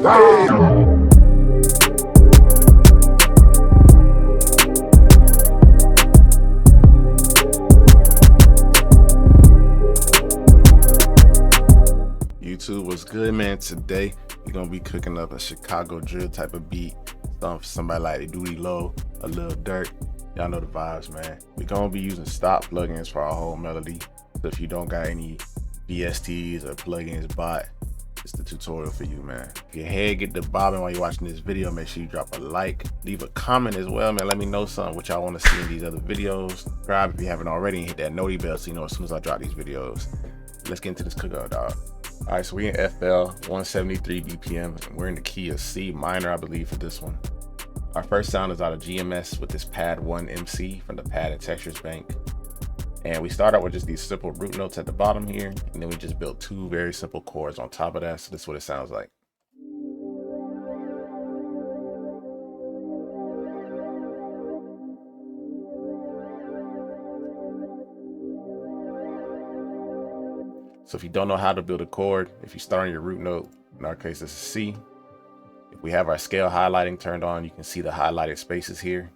YouTube, what's good, man? Today we're gonna be cooking up a Chicago drill type of beat, something for somebody like the DOODIE low, a little dirt. Y'all know the vibes, man. We're gonna be using stock plugins for our whole melody, so if you don't got any VSTs or plugins bought, it's the tutorial for you, man. If your head get the bobbing while you're watching this video, make sure you drop a like, leave a comment as well, man. Let me know something what y'all want to see in these other videos. Subscribe if you haven't already, and hit that noti bell so you know as soon as I drop these videos. Let's get into this cookout, dog. All right, so we in FL 173 BPM, and we're in the key of C minor, I believe, for this one. Our first sound is out of GMS with this pad 1 MC from the pad and textures bank. And we start out with just these simple root notes at the bottom here, and then we just built two very simple chords on top of that. So this is what it sounds like. So if you don't know how to build a chord, if you start on your root note, in our case this is C. If we have our scale highlighting turned on, you can see the highlighted spaces here.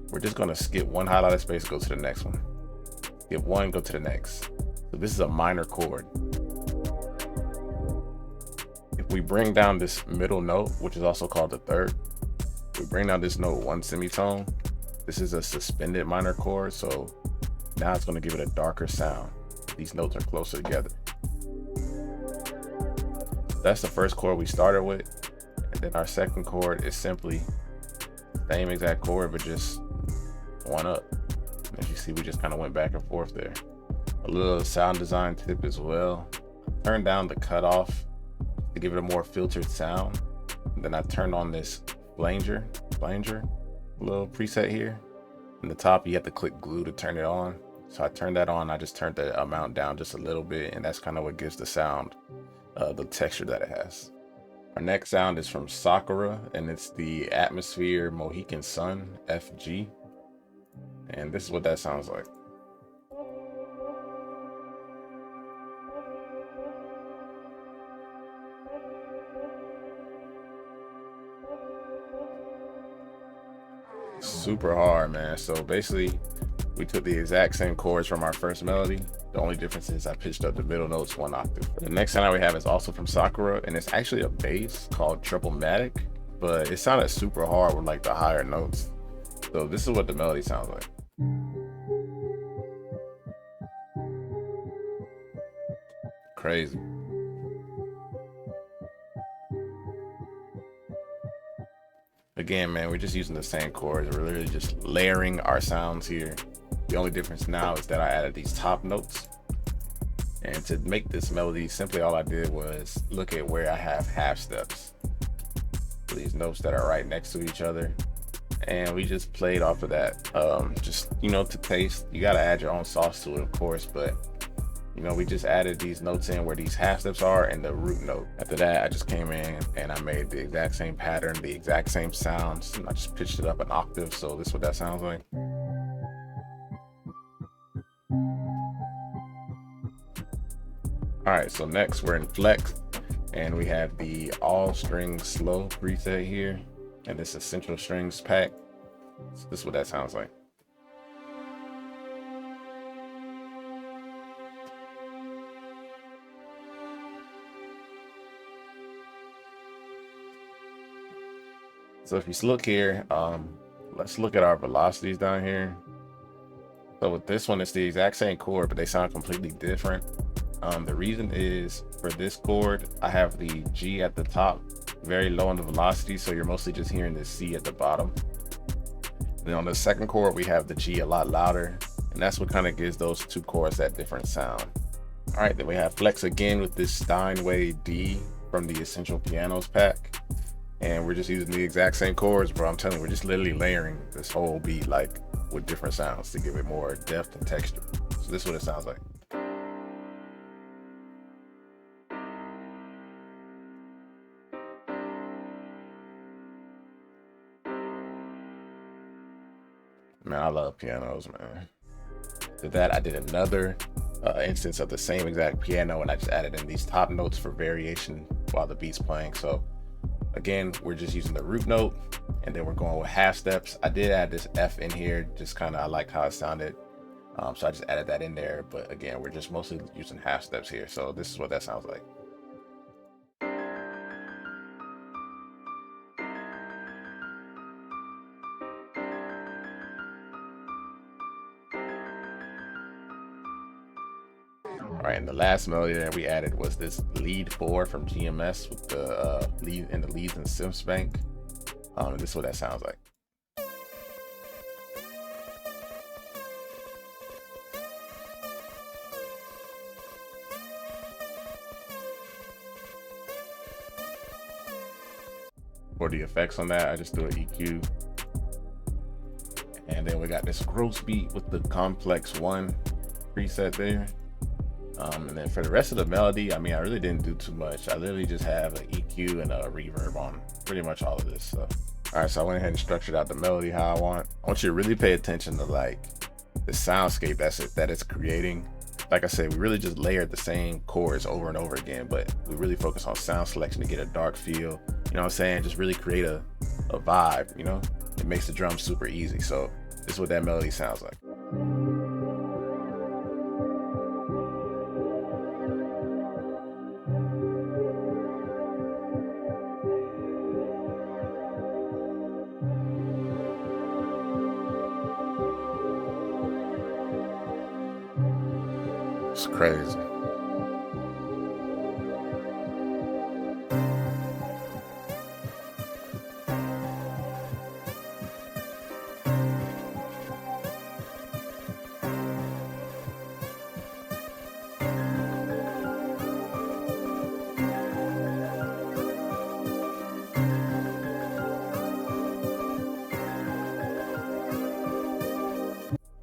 We're just gonna skip one highlighted space, go to the next one. Skip one, go to the next. So this is a minor chord. If we bring down this middle note, which is also called the third, we bring down this note one semitone. This is a suspended minor chord, so now it's gonna give it a darker sound. These notes are closer together. That's the first chord we started with. And then our second chord is simply the same exact chord, but just one up. As you see, we just kind of went back and forth there. A little sound design tip as well. Turn down the cutoff to give it a more filtered sound. And then I turned on this flanger little preset here. In the top, you have to click glue to turn it on. So I turned that on. I just turned the amount down just a little bit, and that's kind of what gives the sound the texture that it has. Our next sound is from Sakura, and it's the Atmosphere Mohican Sun FG. And this is what that sounds like. Super hard, man. So basically, we took the exact same chords from our first melody. The only difference is I pitched up the middle notes 1 octave. The next sound we have is also from Sakura, and it's actually a bass called Triple-matic, but it sounded super hard with like the higher notes. So this is what the melody sounds like. Crazy. Again, man, we're just using the same chords. We're literally just layering our sounds here. The only difference now is that I added these top notes. And to make this melody, simply all I did was look at where I have half steps. These notes that are right next to each other. And we just played off of that. Just, you know, to taste. You gotta add your own sauce to it, of course, but you know, we just added these notes in where these half steps are and the root note. After that, I just came in and I made the exact same pattern, the exact same sounds, and I just pitched it up an octave. So this is what that sounds like. All right, so next we're in Flex, and we have the all strings slow preset here, and this essential strings pack. So this is what that sounds like. So if you look here, let's look at our velocities down here. So with this one, it's the exact same chord, but they sound completely different. The reason is for this chord, I have the G at the top, very low on the velocity, so you're mostly just hearing the C at the bottom. And then on the second chord, we have the G a lot louder, and that's what kind of gives those two chords that different sound. All right, then we have Flex again with this Steinway D from the Essential Pianos pack. And we're just using the exact same chords, bro. I'm telling you, we're just literally layering this whole beat like with different sounds to give it more depth and texture. So this is what it sounds like. Man, I love pianos, man. To that, I did another instance of the same exact piano, and I just added in these top notes for variation while the beat's playing. So again, we're just using the root note, and then we're going with half steps. I did add this F in here, just kind of, I like how it sounded. So I just added that in there, but again, we're just mostly using half steps here. So this is what that sounds like. All right, and the last melody that we added was this lead 4 from GMS with the lead in the leads and Sims bank. This is what that sounds like. For the effects on that, I just do an EQ. And then we got this gross beat with the complex 1 preset there. And then for the rest of the melody, I mean, I really didn't do too much. I literally just have an EQ and a reverb on pretty much all of this stuff. All right, so I went ahead and structured out the melody how I want. I want you to really pay attention to like the soundscape that it's creating. Like I said, we really just layered the same chords over and over again, but we really focus on sound selection to get a dark feel. You know what I'm saying? Just really create a vibe, you know? It makes the drums super easy. So this is what that melody sounds like. It's crazy.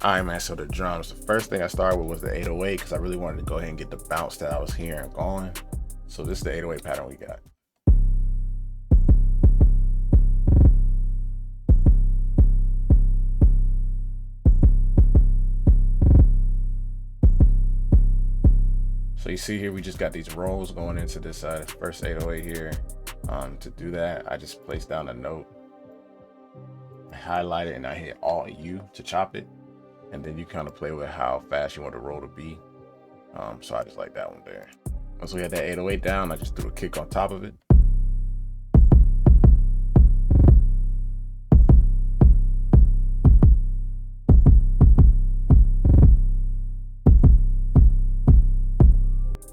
All right, man, so the drums, the first thing I started with was the 808 because I really wanted to go ahead and get the bounce that I was hearing going. So this is the 808 pattern we got. So you see here, we just got these rolls going into this first 808 here. To do that, I just placed down a note, highlight it, and I hit Alt U to chop it. And then you kind of play with how fast you want the roll to be. So I just like that one there. Once we had that 808 down, I just threw a kick on top of it.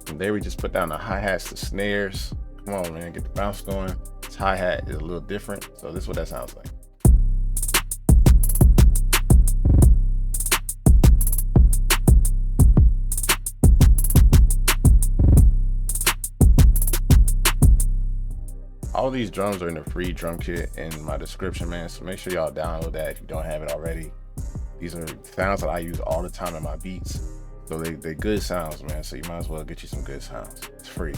From there, we just put down the hi-hats, the snares. Come on, man, get the bounce going. This hi-hat is a little different, so this is what that sounds like. All these drums are in the free drum kit in my description, man. So make sure y'all download that if you don't have it already. These are sounds that I use all the time in my beats. So they're good sounds, man. So you might as well get you some good sounds. It's free.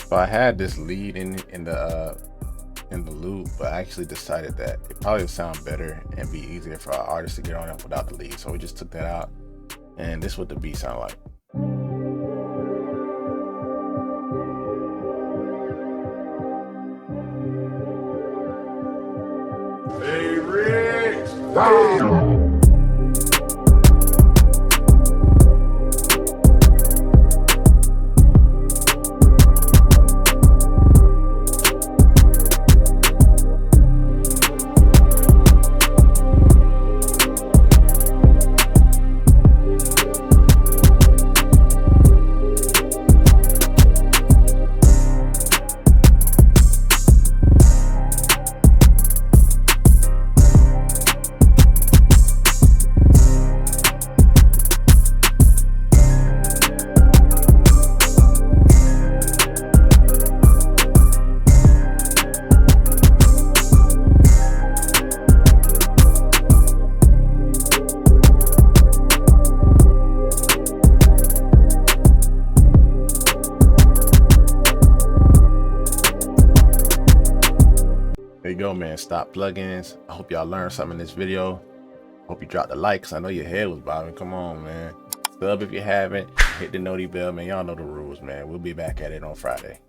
So I had this lead in the loop, but I actually decided that it probably would sound better and be easier for our artists to get on it without the lead. So we just took that out, and this is what the beat sound like. Hey, Richh! Hey! There you go, man. Stop plugins. I hope y'all learned something in this video. Hope you dropped the likes. I know your head was bobbing. Come on, man. Sub if you haven't. Hit the noti bell, man. Y'all know the rules, man. We'll be back at it on Friday.